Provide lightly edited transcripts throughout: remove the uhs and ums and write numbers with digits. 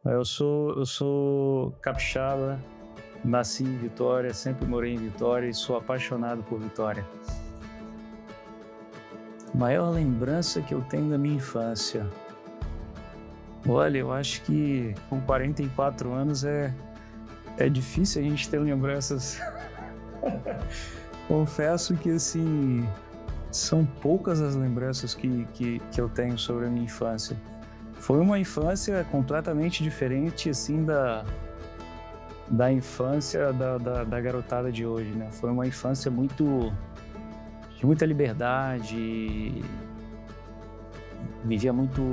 Eu sou capixaba, nasci em Vitória, sempre morei em Vitória e sou apaixonado por Vitória. A maior lembrança que eu tenho da minha infância. Olha, eu acho que com 44 anos é difícil a gente ter lembranças. Confesso que, assim, são poucas as lembranças que eu tenho sobre a minha infância. Foi uma infância completamente diferente, assim, da infância da garotada de hoje, né? Foi uma infância de muita liberdade, vivia muito,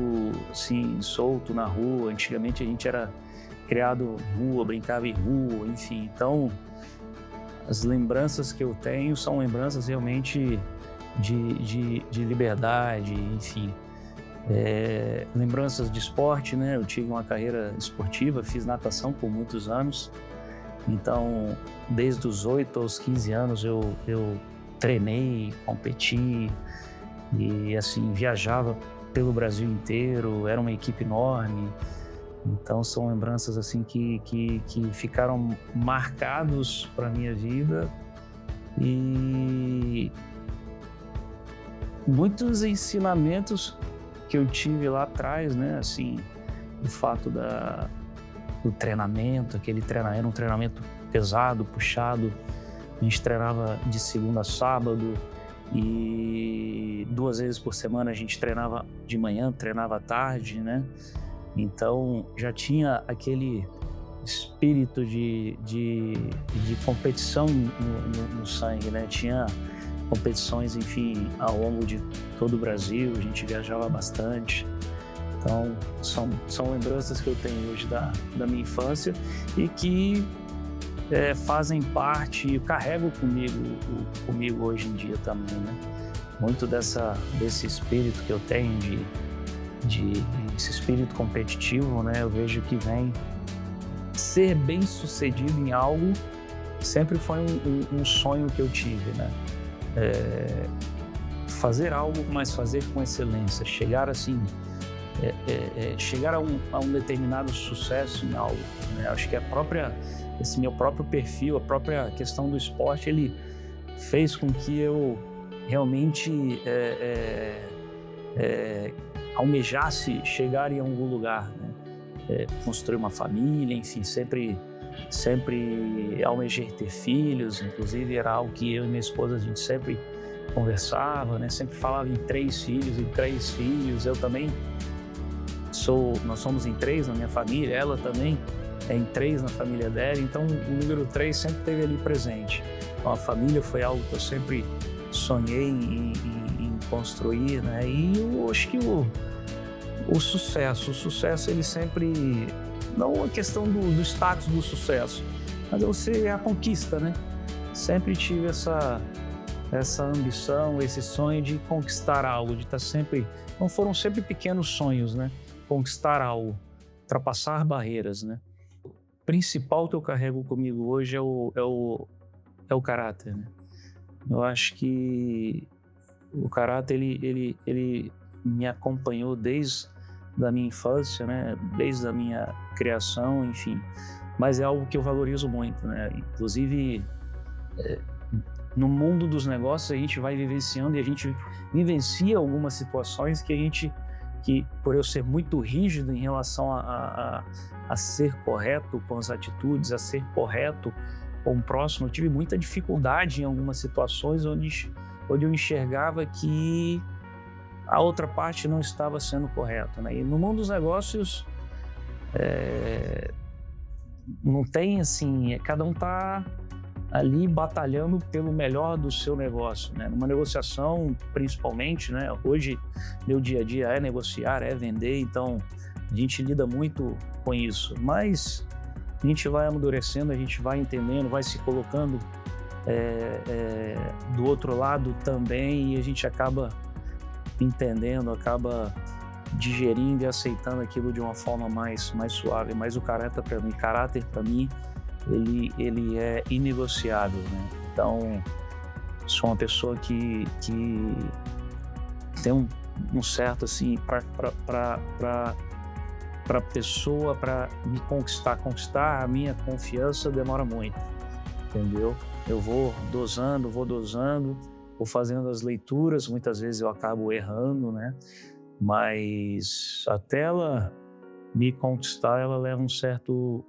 assim, solto na rua. Antigamente a gente era criado em rua, brincava em rua, enfim. Então, as lembranças que eu tenho são lembranças realmente de liberdade, enfim. Lembranças de esporte, né? Eu tive uma carreira esportiva, fiz natação por muitos anos. Então, desde os 8 aos 15 anos eu treinei, competi e, assim, viajava pelo Brasil inteiro. Era uma equipe enorme. Então, são lembranças, assim, que ficaram marcados para a minha vida e muitos ensinamentos que eu tive lá atrás, né? Assim, o fato do treinamento, era um treinamento pesado, puxado. A gente treinava de segunda a sábado e 2 vezes por semana a gente treinava de manhã, treinava à tarde, né? Então já tinha aquele espírito de competição no sangue, né? Tinha competições, enfim, ao longo de todo o Brasil, a gente viajava bastante. Então, são lembranças que eu tenho hoje da minha infância e que fazem parte, eu carrego comigo hoje em dia também, né? Muito desse espírito que eu tenho, esse espírito competitivo, né? Eu vejo que vem ser bem sucedido em algo, sempre foi um sonho que eu tive, né? Fazer algo, mas fazer com excelência, chegar assim, chegar a um determinado sucesso em algo, né? Acho que esse meu próprio perfil, a própria questão do esporte, ele fez com que eu realmente almejasse chegar em algum lugar, né? Construir uma família, enfim, sempre almejei ter filhos. Inclusive era algo que eu e minha esposa a gente sempre conversava, né? Sempre falava em 3 filhos. Eu também nós somos em 3 na minha família, ela também é em 3 na família dela, então o número 3 sempre esteve ali presente. Então a família foi algo que eu sempre sonhei em construir, né? E eu acho que o sucesso ele sempre, não a questão do status do sucesso, mas é a conquista, né? Sempre tive essa ambição, esse sonho de conquistar algo, de estar sempre, não foram sempre pequenos sonhos, né? Conquistar algo, ultrapassar barreiras, né? O principal que eu carrego comigo hoje é o caráter, né? Eu acho que o caráter ele me acompanhou desde da minha infância, né? Desde a minha criação, enfim. Mas é algo que eu valorizo muito, né? Inclusive, no mundo dos negócios a gente vai vivenciando e a gente vivencia algumas situações que por eu ser muito rígido em relação a ser correto com as atitudes, a ser correto com o próximo, eu tive muita dificuldade em algumas situações onde eu enxergava que a outra parte não estava sendo correta, né? E no mundo dos negócios não tem assim, cada um está ali batalhando pelo melhor do seu negócio, né? Numa negociação, principalmente, né? Hoje, meu dia a dia é negociar, é vender, então a gente lida muito com isso. Mas a gente vai amadurecendo, a gente vai entendendo, vai se colocando do outro lado também, e a gente acaba entendendo, acaba digerindo e aceitando aquilo de uma forma mais suave. Mas o caráter para mim, ele é inegociável, né? Então, sou uma pessoa que tem um certo, assim, para para a pessoa, para me conquistar a minha confiança demora muito, entendeu? Eu vou dosando, vou fazendo as leituras, muitas vezes eu acabo errando, né? Mas até ela me conquistar, ela leva um certo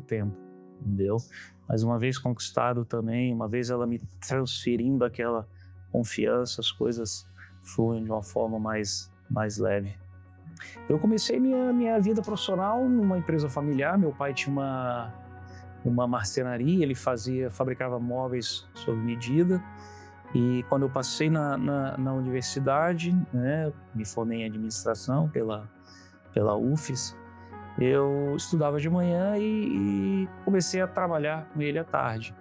tempo, entendeu? Mas uma vez conquistado também, uma vez ela me transferindo aquela confiança, as coisas fluem de uma forma mais leve. Eu comecei minha vida profissional numa empresa familiar. Meu pai tinha uma marcenaria, ele fabricava móveis sob medida. E quando eu passei na universidade, né, me formei em administração pela UFES, eu estudava de manhã e comecei a trabalhar com ele à tarde.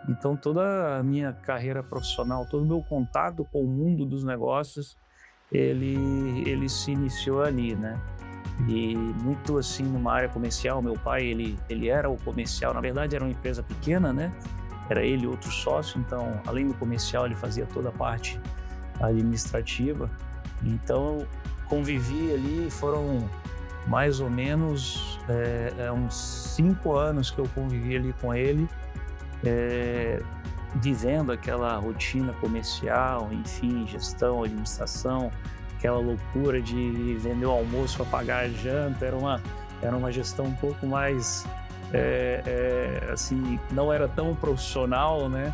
Então toda a minha carreira profissional, todo o meu contato com o mundo dos negócios, ele se iniciou ali, né? E muito assim numa área comercial. Meu pai, ele era o comercial, na verdade era uma empresa pequena, né? Era ele e outro sócio, então além do comercial ele fazia toda a parte administrativa. Então eu convivi ali, foram mais ou menos uns 5 anos que eu convivi ali com ele, vivendo aquela rotina comercial, enfim, gestão, administração, aquela loucura de vender o almoço para pagar a janta. Era uma gestão um pouco mais, assim, não era tão profissional, né?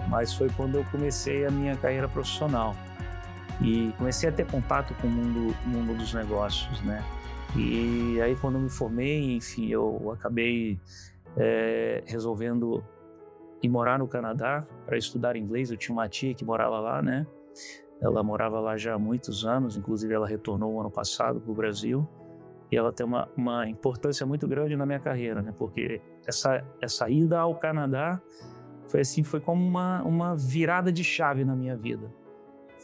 Mas foi quando eu comecei a minha carreira profissional e comecei a ter contato com o mundo dos negócios, né? E aí quando eu me formei, enfim, eu acabei resolvendo ir morar no Canadá para estudar inglês. Eu tinha uma tia que morava lá, né? Ela morava lá já há muitos anos, inclusive ela retornou o ano passado para o Brasil. E ela tem uma importância muito grande na minha carreira, né? Porque essa ida ao Canadá foi como uma virada de chave na minha vida.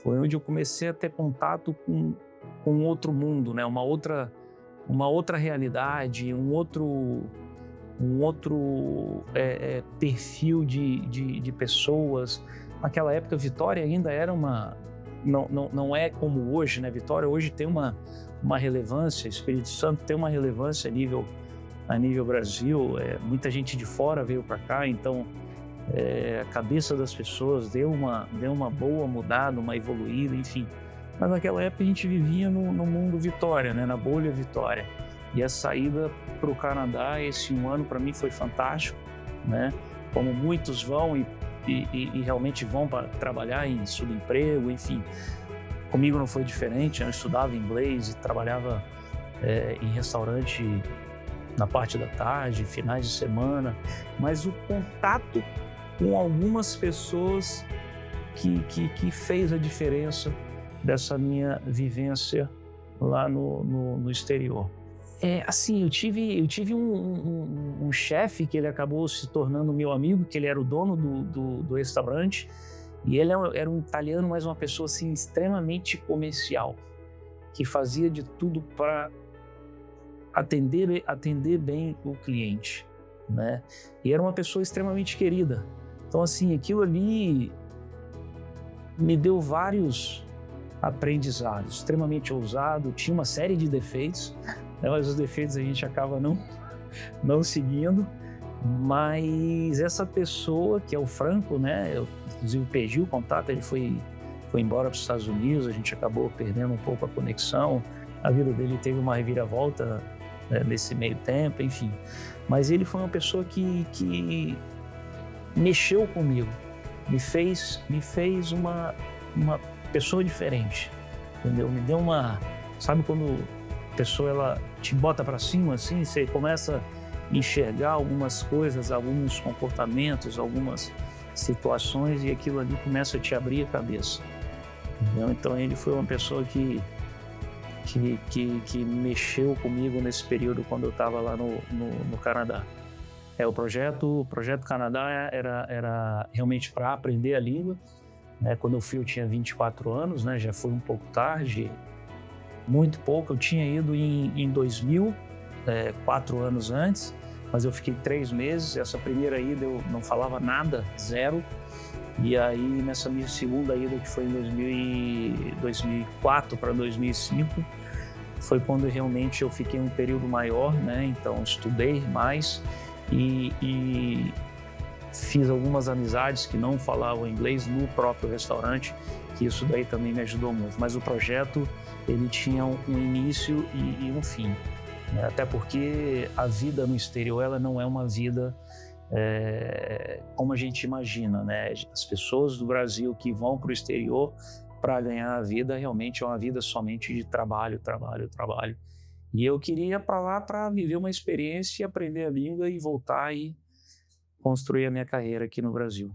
Foi onde eu comecei a ter contato com outro mundo, né? Uma outra realidade, um outro perfil de pessoas. Naquela época, Vitória ainda era não é como hoje, né? Vitória hoje tem uma relevância, Espírito Santo tem uma relevância a nível Brasil. Muita gente de fora veio para cá, então a cabeça das pessoas deu uma boa mudada, uma evoluída, enfim. Mas naquela época a gente vivia no mundo Vitória, né? Na bolha Vitória. E a saída para o Canadá, esse 1 ano para mim foi fantástico, né? Como muitos vão e realmente vão para trabalhar em subemprego, enfim. Comigo não foi diferente. Eu estudava inglês e trabalhava em restaurante na parte da tarde, finais de semana. Mas o contato com algumas pessoas que fez a diferença dessa minha vivência lá no exterior. Assim, eu tive um chefe que ele acabou se tornando meu amigo, que ele era o dono do restaurante, e ele era um italiano, mas uma pessoa assim extremamente comercial, que fazia de tudo para atender bem o cliente, né? E era uma pessoa extremamente querida. Então, assim, aquilo ali me deu vários aprendizados. Extremamente ousado, tinha uma série de defeitos, né? Mas os defeitos a gente acaba não seguindo. Mas essa pessoa, que é o Franco, né? Eu, inclusive, perdi o contato, ele foi embora para os Estados Unidos, a gente acabou perdendo um pouco a conexão. A vida dele teve uma reviravolta, né, nesse meio tempo, enfim. Mas ele foi uma pessoa que mexeu comigo, me fez uma pessoa diferente, entendeu? Me deu sabe quando a pessoa ela te bota para cima, assim, você começa a enxergar algumas coisas, alguns comportamentos, algumas situações, e aquilo ali começa a te abrir a cabeça, entendeu? Então ele foi uma pessoa que mexeu comigo nesse período quando eu estava lá no Canadá. O projeto Canadá era realmente para aprender a língua, né? Quando eu fui eu tinha 24 anos, né? Já foi um pouco tarde, muito pouco. Eu tinha ido em 2000, 4 anos antes, mas eu fiquei 3 meses. Essa primeira ida eu não falava nada, zero. E aí nessa minha segunda ida, que foi em 2004 para 2005, foi quando realmente eu fiquei um período maior, né? Então estudei mais e fiz algumas amizades que não falavam inglês no próprio restaurante, que isso daí também me ajudou muito. Mas o projeto, ele tinha um início e um fim, né? Até porque a vida no exterior, ela não é uma vida como a gente imagina, né? As pessoas do Brasil que vão para o exterior para ganhar a vida, realmente é uma vida somente de trabalho, trabalho, trabalho. E eu queria ir para lá para viver uma experiência, aprender a língua e voltar e construir a minha carreira aqui no Brasil.